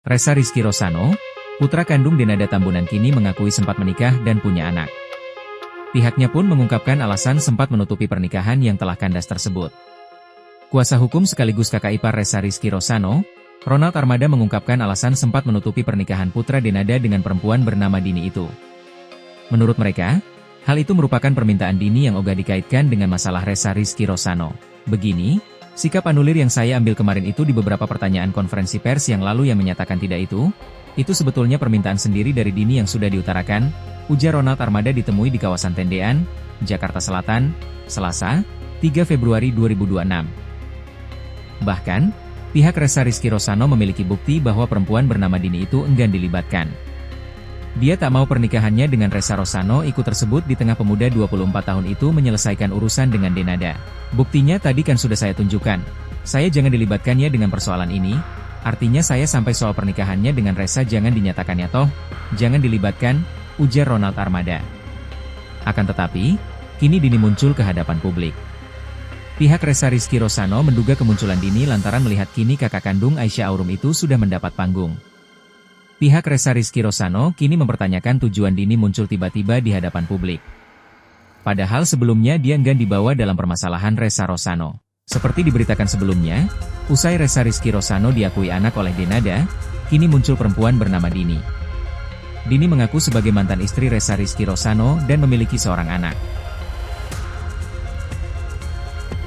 Ressa Rizky Rosano, putra kandung Denada Tambunan kini mengakui sempat menikah dan punya anak. Pihaknya pun mengungkapkan alasan sempat menutupi pernikahan yang telah kandas tersebut. Kuasa hukum sekaligus kakak ipar Ressa Rizky Rosano, Ronald Armada mengungkapkan alasan sempat menutupi pernikahan putra Denada dengan perempuan bernama Dini itu. Menurut mereka, hal itu merupakan permintaan Dini yang ogah dikaitkan dengan masalah Ressa Rizky Rosano. Begini, sikap anulir yang saya ambil kemarin itu di beberapa pertanyaan konferensi pers yang lalu yang menyatakan tidak itu sebetulnya permintaan sendiri dari Dini yang sudah diutarakan, ujar Ronald Armada ditemui di kawasan Tendean, Jakarta Selatan, Selasa, 3 Februari 2026. Bahkan, pihak Ressa Rizky Rosano memiliki bukti bahwa perempuan bernama Dini itu enggan dilibatkan. Dia tak mau pernikahannya dengan Ressa Rosano ikut tersebut di tengah pemuda 24 tahun itu menyelesaikan urusan dengan Denada. Buktinya tadi kan sudah saya tunjukkan. Saya jangan dilibatkannya dengan persoalan ini, artinya saya sampai soal pernikahannya dengan Ressa jangan dinyatakannya toh, jangan dilibatkan, ujar Ronald Armada. Akan tetapi, kini Dini muncul ke hadapan publik. Pihak Ressa Rizky Rosano menduga kemunculan Dini lantaran melihat kini kakak kandung Aisyah Aurum itu sudah mendapat panggung. Pihak Ressa Rizky Rosano kini mempertanyakan tujuan Dini muncul tiba-tiba di hadapan publik. Padahal sebelumnya dia enggan dibawa dalam permasalahan Ressa Rosano. Seperti diberitakan sebelumnya, usai Ressa Rizky Rosano diakui anak oleh Denada, kini muncul perempuan bernama Dini. Dini mengaku sebagai mantan istri Ressa Rizky Rosano dan memiliki seorang anak.